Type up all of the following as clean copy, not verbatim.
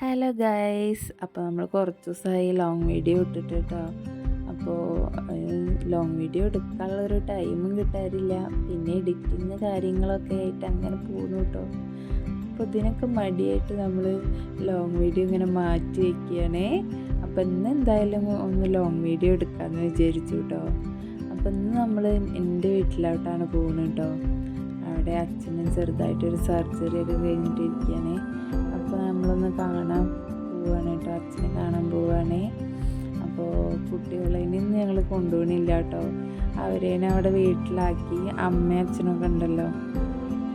Hello guys, അപ്പോൾ നമ്മൾ കുറച്ച് ദിവസമായി ലോങ് വീഡിയോ ഇട്ടിട്ട് കേട്ടോ. അപ്പോൾ ലോങ് വീഡിയോ എടുക്കാനുള്ളൊരു ടൈമും കിട്ടാറില്ല, പിന്നെ എഡിറ്റിങ് കാര്യങ്ങളൊക്കെ ആയിട്ട് അങ്ങനെ പോകുന്നു കേട്ടോ. അപ്പോൾ ഇതിനൊക്കെ മടിയായിട്ട് നമ്മൾ ലോങ് വീഡിയോ ഇങ്ങനെ മാറ്റി വയ്ക്കുകയാണേ. അപ്പോൾ ഇന്ന് എന്തായാലും ഒന്ന് ലോങ് വീഡിയോ എടുക്കാമെന്ന് വിചാരിച്ചു കേട്ടോ. അപ്പോൾ ഇന്ന് നമ്മൾ എൻ്റെ വീട്ടിലോട്ടാണ് പോകുന്നത് കേട്ടോ. അവിടെ അച്ഛനും ചെറുതായിട്ടൊരു സർജറി ഒക്കെ കഴിഞ്ഞിട്ടിരിക്കുകയാണേ. അപ്പോൾ നമ്മളൊന്ന് കാണാൻ പോവുകയാണ് കേട്ടോ, അച്ഛനെ കാണാൻ പോവുകയാണേ. അപ്പോൾ കുട്ടികളെ ഇന്ന് ഞങ്ങൾ കൊണ്ടുപോകണില്ല കേട്ടോ, അവരേനെ അവിടെ വീട്ടിലാക്കി. അമ്മയും അച്ഛനൊക്കെ ഉണ്ടല്ലോ,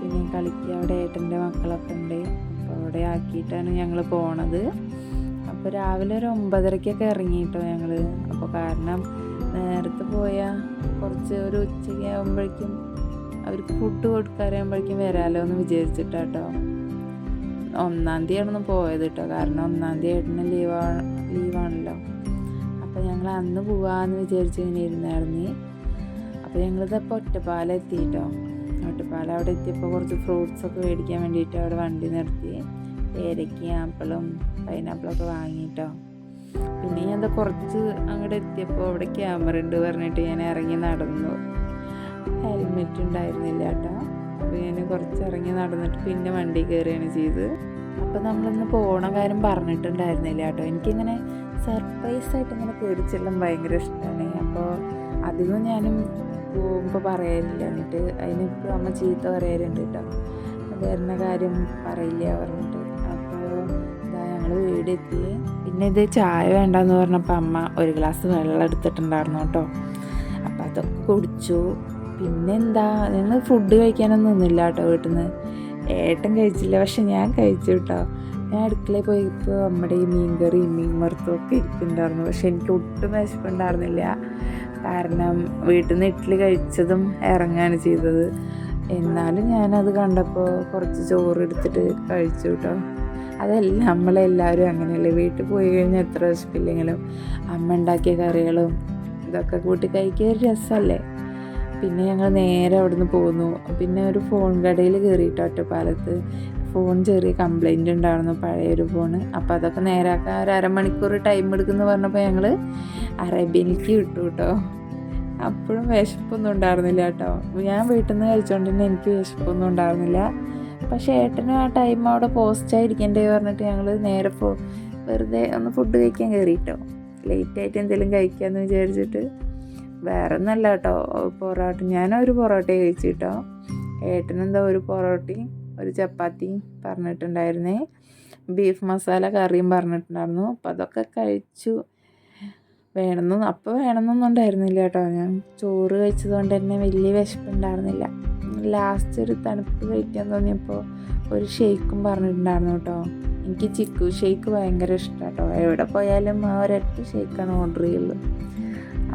പിന്നെ കളിക്കുക, അവിടെ ഏട്ടൻ്റെ മക്കളൊക്കെ ഉണ്ട്. അപ്പോൾ അവിടെ ആക്കിയിട്ടാണ് ഞങ്ങൾ പോണത്. അപ്പോൾ രാവിലെ ഒരു 9:30 ഇറങ്ങി കേട്ടോ ഞങ്ങൾ. അപ്പോൾ കാരണം നേരത്തെ പോയാൽ കുറച്ച് ഒരു ഉച്ചയ്ക്ക് ആകുമ്പോഴേക്കും അവർക്ക് ഫുഡ് കൊടുക്കാറാകുമ്പോഴേക്കും വരാമല്ലോ എന്ന് വിചാരിച്ചിട്ടാട്ടോ. 1-ാം തീയതിയാണെന്ന് പോയത് കേട്ടോ, കാരണം 1-ാം തീയതി ഏട്ടന് ലീവാണല്ലോ. അപ്പോൾ ഞങ്ങൾ അന്ന് പോവാമെന്ന് വിചാരിച്ച് ഇങ്ങനെ ഇരുന്നായിരുന്നു. അപ്പോൾ ഞങ്ങളിതപ്പോൾ ഒറ്റപ്പാലം എത്തി കേട്ടോ. ഒറ്റപ്പാലം അവിടെ എത്തിയപ്പോൾ കുറച്ച് ഫ്രൂട്ട്സൊക്കെ മേടിക്കാൻ വേണ്ടിയിട്ട് അവിടെ വണ്ടി നിർത്തി. പേരയ്ക്കും ആപ്പിളും പൈനാപ്പിളൊക്കെ വാങ്ങിയിട്ടോ. പിന്നെ ഞാൻ കുറച്ച് അങ്ങോട്ട് എത്തിയപ്പോൾ അവിടെ ക്യാമറ ഉണ്ട് പറഞ്ഞിട്ട് ഞാൻ ഇറങ്ങി നടന്നു. ഹെൽമെറ്റ് ഉണ്ടായിരുന്നില്ല കേട്ടോ. അപ്പോൾ ഞാൻ കുറച്ച് ഇറങ്ങി നടന്നിട്ട് പിന്നെ വണ്ടി കയറുകയാണ് ചെയ്ത്. അപ്പോൾ നമ്മളിന്ന് പോകണ കാര്യം പറഞ്ഞിട്ടുണ്ടായിരുന്നില്ല കേട്ടോ. എനിക്കിങ്ങനെ സർപ്രൈസായിട്ട് ഇങ്ങനെ കയറിച്ചെല്ലാം ഭയങ്കര ഇഷ്ടമാണ്. അപ്പോൾ അധികം ഞാനും പോകുമ്പോൾ പറയാറില്ല, എന്നിട്ട് അതിനിപ്പോൾ അമ്മ ചീത്ത പറയാറുണ്ട് കേട്ടോ, വരുന്ന കാര്യം പറയില്ല പറഞ്ഞിട്ട്. അപ്പോൾ ഇതാ ഞങ്ങൾ വീടെത്തി. പിന്നെ ഇത് ചായ വേണ്ടെന്ന് പറഞ്ഞപ്പോൾ അമ്മ ഒരു ഗ്ലാസ് വെള്ളം എടുത്തിട്ടുണ്ടായിരുന്നു കേട്ടോ. അപ്പോൾ അതൊക്കെ കുടിച്ചു. പിന്നെന്താ, ഞങ്ങൾ ഫുഡ് കഴിക്കാനൊന്നും ഒന്നുമില്ല കേട്ടോ വീട്ടിൽ നിന്ന്. ഏട്ടൻ കഴിച്ചില്ല, പക്ഷെ ഞാൻ കഴിച്ചു കേട്ടോ. ഞാൻ അടുക്കളയിൽ പോയപ്പോൾ നമ്മുടെ ഈ മീൻകറിയും മീൻ വറുത്തും ഒക്കെ ഇരിക്കുന്നുണ്ടായിരുന്നു. പക്ഷെ എനിക്ക് ഒട്ടും വിശപ്പുണ്ടായിരുന്നില്ല, കാരണം വീട്ടിൽ നിന്ന് ഇഡ്ഡലി കഴിച്ചതും ഇറങ്ങുകയാണ് ചെയ്തത്. എന്നാലും ഞാനത് കണ്ടപ്പോൾ കുറച്ച് ചോറ് എടുത്തിട്ട് കഴിച്ചു കേട്ടോ. അതല്ല, നമ്മളെല്ലാവരും അങ്ങനെയല്ലേ, വീട്ടിൽ പോയി കഴിഞ്ഞാൽ എത്ര വിശപ്പില്ലെങ്കിലും അമ്മ ഉണ്ടാക്കിയ കറികളും ഇതൊക്കെ കൂട്ടി കഴിക്കുക ഒരു രസമല്ലേ. പിന്നെ ഞങ്ങൾ നേരെ അവിടെ നിന്ന് പോന്നു. പിന്നെ ഒരു ഫോൺ കടയിൽ കയറിയിട്ട് ഒറ്റപ്പാലത്ത് ഫോൺ ചെറിയ കംപ്ലൈൻറ്റ് ഉണ്ടായിരുന്നു, പഴയൊരു ഫോണ്. അപ്പോൾ അതൊക്കെ നേരാക്കാൻ ഒരു അരമണിക്കൂർ ടൈം എടുക്കുമെന്ന് പറഞ്ഞപ്പോൾ ഞങ്ങൾ അറേബ്യനിലേക്ക് വിട്ടു കേട്ടോ. അപ്പോഴും വിശപ്പൊന്നും ഉണ്ടായിരുന്നില്ല കേട്ടോ. ഞാൻ വീട്ടിൽ നിന്ന് കഴിച്ചുകൊണ്ട് തന്നെ എനിക്ക് വിശപ്പൊന്നും ഉണ്ടായിരുന്നില്ല. പക്ഷേ ഏട്ടനും ആ ടൈം അവിടെ പോസ്റ്റായിരിക്കണ്ടേ പറഞ്ഞിട്ട് ഞങ്ങൾ നേരെ വെറുതെ ഒന്ന് ഫുഡ് കഴിക്കാൻ കയറി കേട്ടോ. ലേറ്റായിട്ട് എന്തെങ്കിലും കഴിക്കാമെന്ന് വിചാരിച്ചിട്ട്. വേറെ ഒന്നല്ല കേട്ടോ, പൊറോട്ട. ഞാനൊരു പൊറോട്ടയും കഴിച്ചു കേട്ടോ. ഏട്ടനെന്താ ഒരു പൊറോട്ടയും ഒരു ചപ്പാത്തിയും പറഞ്ഞിട്ടുണ്ടായിരുന്നേ. ബീഫ് മസാല കറിയും പറഞ്ഞിട്ടുണ്ടായിരുന്നു. അപ്പോൾ അതൊക്കെ കഴിച്ചു. വേണമെന്നൊന്നും ഉണ്ടായിരുന്നില്ല കേട്ടോ. ഞാൻ ചോറ് കഴിച്ചതുകൊണ്ട് തന്നെ വലിയ വിശപ്പുണ്ടായിരുന്നില്ല. ലാസ്റ്റ് ഒരു തണുപ്പ് കഴിക്കാൻ തോന്നിയപ്പോൾ ഒരു ഷേക്കും പറഞ്ഞിട്ടുണ്ടായിരുന്നു കേട്ടോ. എനിക്ക് ചിക്കു ഷേക്ക് ഭയങ്കര ഇഷ്ടമാണ് കേട്ടോ. എവിടെ പോയാലും ആ ഒരൊറ്റ ഷേക്കാണ് ഓർഡർ ചെയ്യുള്ളൂ.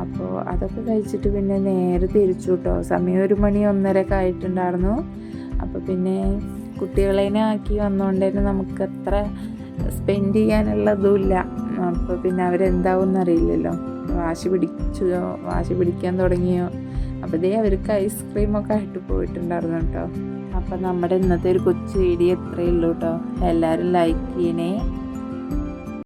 അപ്പോൾ അതൊക്കെ കഴിച്ചിട്ട് പിന്നെ നേരെ തിരിച്ചു കേട്ടോ. സമയം 1 മണി 1:30 ആയിട്ടുണ്ടായിരുന്നു. അപ്പോൾ പിന്നെ കുട്ടികളേനെ ആക്കി വന്നുകൊണ്ട് തന്നെ നമുക്ക് അത്ര സ്പെൻഡ് ചെയ്യാനുള്ളതുമില്ല. അപ്പോൾ പിന്നെ അവരെന്താവും എന്നറിയില്ലല്ലോ, വാശി പിടിക്കാൻ തുടങ്ങിയോ. അപ്പോൾ ഇതേ അവർക്ക് ഐസ്ക്രീമൊക്കെ ആയിട്ട് പോയിട്ടുണ്ടായിരുന്നു കേട്ടോ. അപ്പോൾ നമ്മുടെ ഇന്നത്തെ ഒരു കൊച്ചു വീഡിയോ എത്രയേ ഉള്ളൂ കേട്ടോ. എല്ലാവരും ലൈക്ക് ചെയ്യണേ.